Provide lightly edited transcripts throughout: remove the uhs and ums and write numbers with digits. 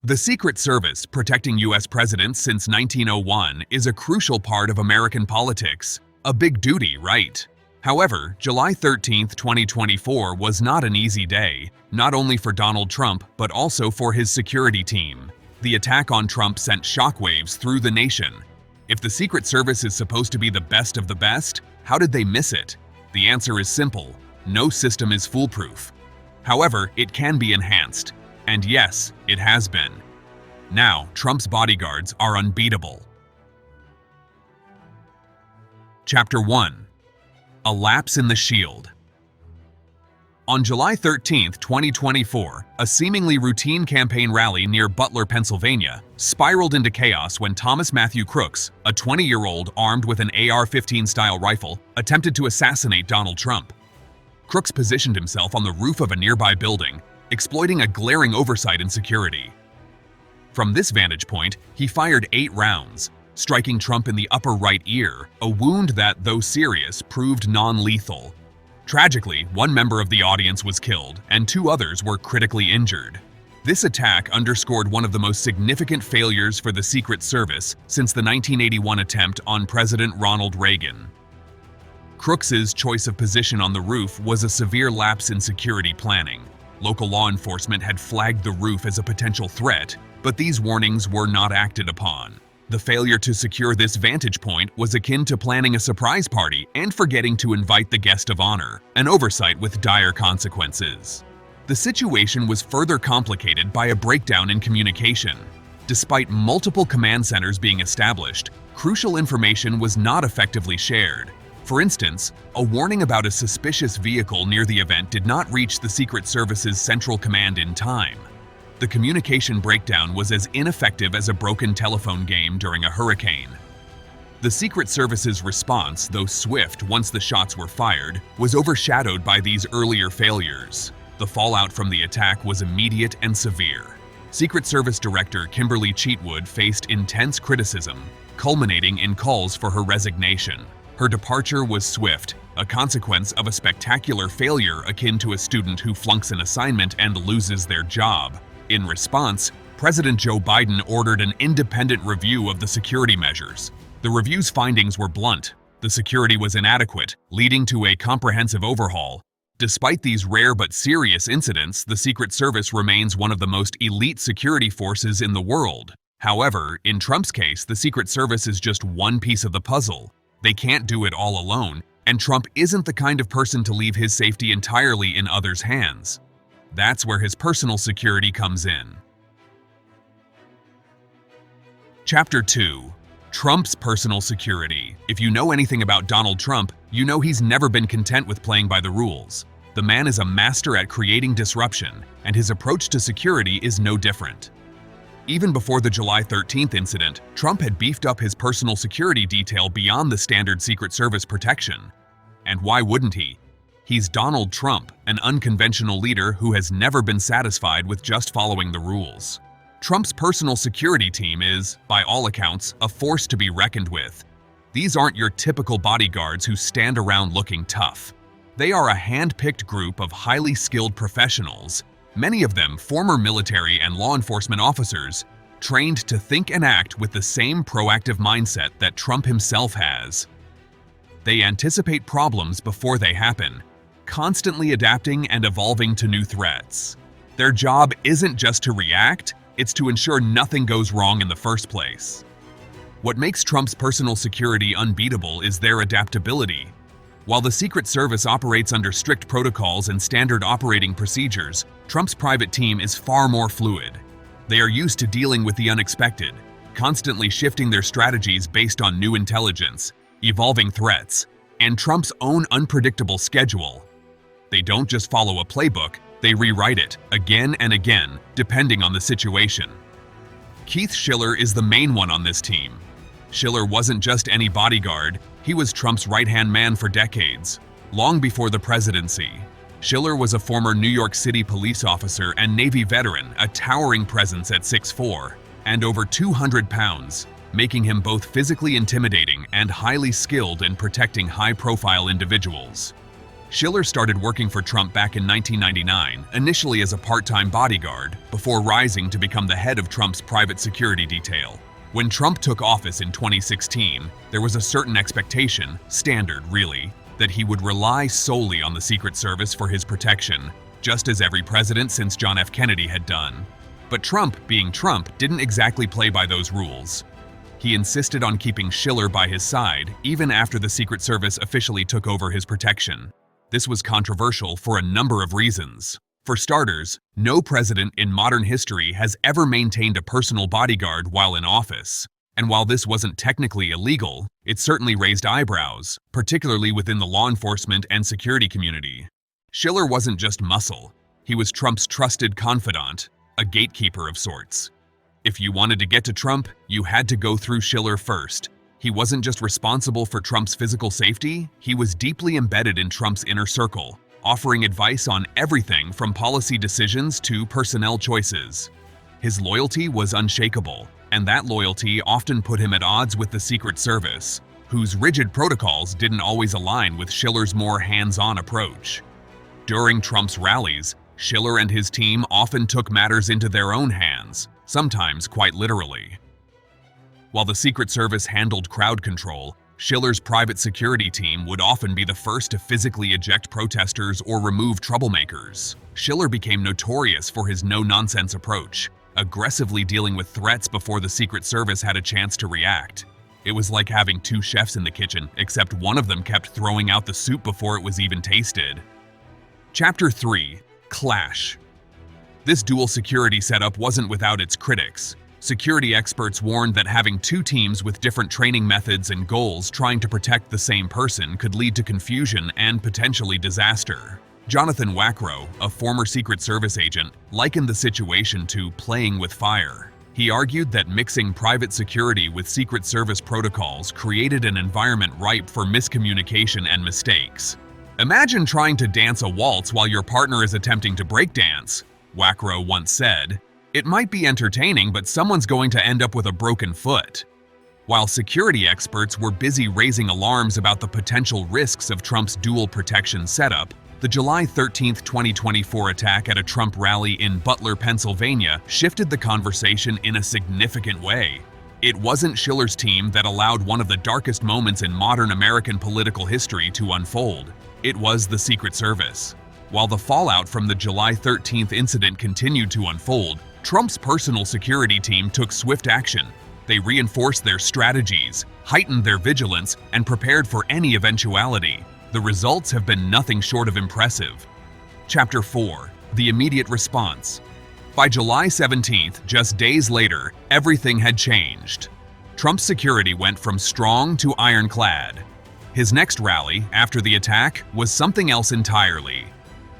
The Secret Service, protecting U.S. presidents since 1901, is a crucial part of American politics. A big duty, right? However, July 13, 2024 was not an easy day, not only for Donald Trump, but also for his security team. The attack on Trump sent shockwaves through the nation. If the Secret Service is supposed to be the best of the best, how did they miss it? The answer is simple: no system is foolproof. However, it can be enhanced. And yes, it has been. Now, Trump's bodyguards are unbeatable. Chapter 1. A Lapse in the Shield. On July 13, 2024, a seemingly routine campaign rally near Butler, Pennsylvania, spiraled into chaos when Thomas Matthew Crooks, a 20-year-old armed with an AR-15-style rifle, attempted to assassinate Donald Trump. Crooks positioned himself on the roof of a nearby building, exploiting a glaring oversight in security. From this vantage point, he fired 8 rounds, striking Trump in the upper right ear, a wound that, though serious, proved non-lethal. Tragically, one member of the audience was killed, and 2 others were critically injured. This attack underscored one of the most significant failures for the Secret Service since the 1981 attempt on President Ronald Reagan. Crooks's choice of position on the roof was a severe lapse in security planning. Local law enforcement had flagged the roof as a potential threat, but these warnings were not acted upon. The failure to secure this vantage point was akin to planning a surprise party and forgetting to invite the guest of honor, an oversight with dire consequences. The situation was further complicated by a breakdown in communication. Despite multiple command centers being established, crucial information was not effectively shared. For instance, a warning about a suspicious vehicle near the event did not reach the Secret Service's central command in time. The communication breakdown was as ineffective as a broken telephone game during a hurricane. The Secret Service's response, though swift once the shots were fired, was overshadowed by these earlier failures. The fallout from the attack was immediate and severe. Secret Service Director Kimberly Cheatwood faced intense criticism, culminating in calls for her resignation. Her departure was swift, a consequence of a spectacular failure akin to a student who flunks an assignment and loses their job. In response, President Joe Biden ordered an independent review of the security measures. The review's findings were blunt. The security was inadequate, leading to a comprehensive overhaul. Despite these rare but serious incidents, the Secret Service remains one of the most elite security forces in the world. However, in Trump's case, the Secret Service is just one piece of the puzzle. They can't do it all alone, and Trump isn't the kind of person to leave his safety entirely in others' hands. That's where his personal security comes in. Chapter 2. Trump's Personal Security. If you know anything about Donald Trump, you know he's never been content with playing by the rules. The man is a master at creating disruption, and his approach to security is no different. Even before the July 13th incident, Trump had beefed up his personal security detail beyond the standard Secret Service protection. And why wouldn't he? He's Donald Trump, an unconventional leader who has never been satisfied with just following the rules. Trump's personal security team is, by all accounts, a force to be reckoned with. These aren't your typical bodyguards who stand around looking tough. They are a hand-picked group of highly skilled professionals, many of them former military and law enforcement officers, trained to think and act with the same proactive mindset that Trump himself has. They anticipate problems before they happen, constantly adapting and evolving to new threats. Their job isn't just to react, it's to ensure nothing goes wrong in the first place. What makes Trump's personal security unbeatable is their adaptability. While the Secret Service operates under strict protocols and standard operating procedures, Trump's private team is far more fluid. They are used to dealing with the unexpected, constantly shifting their strategies based on new intelligence, evolving threats, and Trump's own unpredictable schedule. They don't just follow a playbook, they rewrite it again and again, depending on the situation. Keith Schiller is the main one on this team. Schiller wasn't just any bodyguard, he was Trump's right-hand man for decades, long before the presidency. Schiller was a former New York City police officer and Navy veteran, a towering presence at 6'4", and over 200 pounds, making him both physically intimidating and highly skilled in protecting high-profile individuals. Schiller started working for Trump back in 1999, initially as a part-time bodyguard, before rising to become the head of Trump's private security detail. When Trump took office in 2016, there was a certain expectation, standard really, that he would rely solely on the Secret Service for his protection, just as every president since John F. Kennedy had done. But Trump, being Trump, didn't exactly play by those rules. He insisted on keeping Schiller by his side, even after the Secret Service officially took over his protection. This was controversial for a number of reasons. For starters, no president in modern history has ever maintained a personal bodyguard while in office. And while this wasn't technically illegal, it certainly raised eyebrows, particularly within the law enforcement and security community. Schiller wasn't just muscle. He was Trump's trusted confidant, a gatekeeper of sorts. If you wanted to get to Trump, you had to go through Schiller first. He wasn't just responsible for Trump's physical safety, he was deeply embedded in Trump's inner circle, offering advice on everything from policy decisions to personnel choices. His loyalty was unshakable, and that loyalty often put him at odds with the Secret Service, whose rigid protocols didn't always align with Schiller's more hands-on approach. During Trump's rallies, Schiller and his team often took matters into their own hands, sometimes quite literally. While the Secret Service handled crowd control, Schiller's private security team would often be the first to physically eject protesters or remove troublemakers. Schiller became notorious for his no-nonsense approach, aggressively dealing with threats before the Secret Service had a chance to react. It was like having two chefs in the kitchen, except one of them kept throwing out the soup before it was even tasted. Chapter 3. Clash. This dual security setup wasn't without its critics. Security experts warned that having two teams with different training methods and goals trying to protect the same person could lead to confusion and potentially disaster. Jonathan Wackrow, a former Secret Service agent, likened the situation to playing with fire. He argued that mixing private security with Secret Service protocols created an environment ripe for miscommunication and mistakes. Imagine trying to dance a waltz while your partner is attempting to breakdance, Wackrow once said. It might be entertaining, but someone's going to end up with a broken foot. While security experts were busy raising alarms about the potential risks of Trump's dual protection setup, the July 13, 2024 attack at a Trump rally in Butler, Pennsylvania shifted the conversation in a significant way. It wasn't Schiller's team that allowed one of the darkest moments in modern American political history to unfold. It was the Secret Service. While the fallout from the July 13th incident continued to unfold, Trump's personal security team took swift action. They reinforced their strategies, heightened their vigilance, and prepared for any eventuality. The results have been nothing short of impressive. Chapter 4. The immediate response. By July 17th, just days later, everything had changed. Trump's security went from strong to ironclad. His next rally, after the attack, was something else entirely.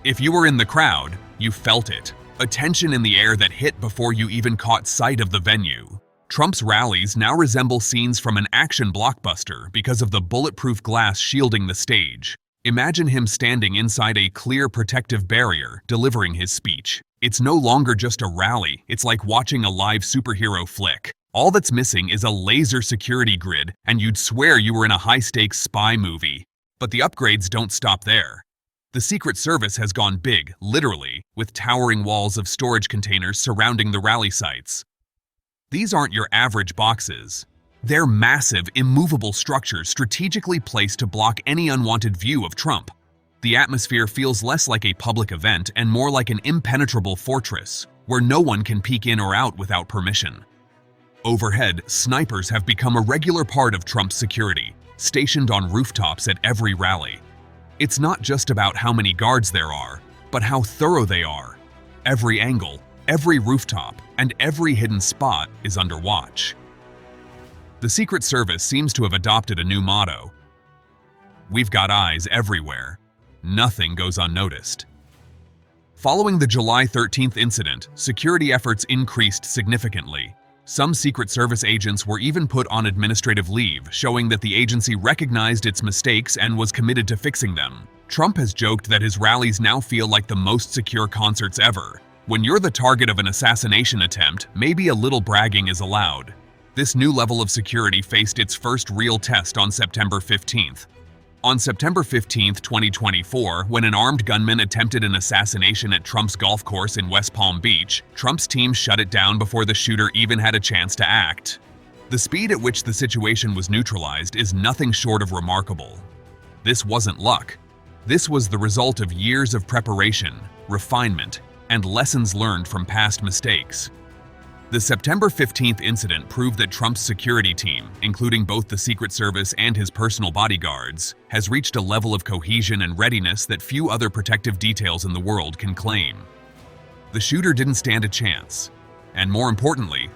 If you were in the crowd, you felt it. A tension in the air that hit before you even caught sight of the venue. Trump's rallies now resemble scenes from an action blockbuster because of the bulletproof glass shielding the stage. Imagine him standing inside a clear protective barrier, delivering his speech. It's no longer just a rally, it's like watching a live superhero flick. All that's missing is a laser security grid, and you'd swear you were in a high-stakes spy movie. But the upgrades don't stop there. The Secret Service has gone big, literally, with towering walls of storage containers surrounding the rally sites. These aren't your average boxes. They're massive, immovable structures strategically placed to block any unwanted view of Trump. The atmosphere feels less like a public event and more like an impenetrable fortress, where no one can peek in or out without permission. Overhead, snipers have become a regular part of Trump's security, stationed on rooftops at every rally. It's not just about how many guards there are, but how thorough they are. Every angle, every rooftop, and every hidden spot is under watch. The Secret Service seems to have adopted a new motto. We've got eyes everywhere. Nothing goes unnoticed. Following the July 13th incident, security efforts increased significantly. Some Secret Service agents were even put on administrative leave, showing that the agency recognized its mistakes and was committed to fixing them. Trump has joked that his rallies now feel like the most secure concerts ever. When you're the target of an assassination attempt, maybe a little bragging is allowed. This new level of security faced its first real test on September 15th. On September 15, 2024, when an armed gunman attempted an assassination at Trump's golf course in West Palm Beach, Trump's team shut it down before the shooter even had a chance to act. The speed at which the situation was neutralized is nothing short of remarkable. This wasn't luck. This was the result of years of preparation, refinement, and lessons learned from past mistakes. The September 15th incident proved that Trump's security team, including both the Secret Service and his personal bodyguards, has reached a level of cohesion and readiness that few other protective details in the world can claim. The shooter didn't stand a chance. And more importantly,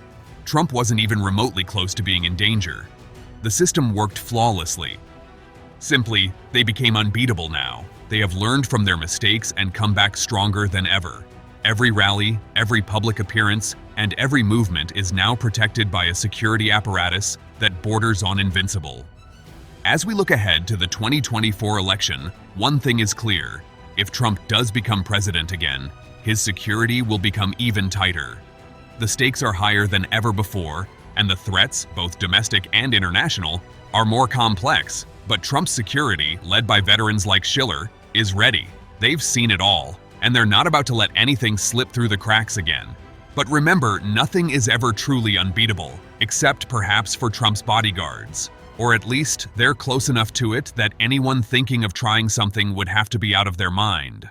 Trump wasn't even remotely close to being in danger. The system worked flawlessly. Simply, they became unbeatable now. They have learned from their mistakes and come back stronger than ever. Every rally, every public appearance, and every movement is now protected by a security apparatus that borders on invincible. As we look ahead to the 2024 election, one thing is clear. If Trump does become president again, his security will become even tighter. The stakes are higher than ever before, and the threats, both domestic and international, are more complex. But Trump's security, led by veterans like Schiller, is ready. They've seen it all, and they're not about to let anything slip through the cracks again. But remember, nothing is ever truly unbeatable, except perhaps for Trump's bodyguards. Or at least, they're close enough to it that anyone thinking of trying something would have to be out of their mind.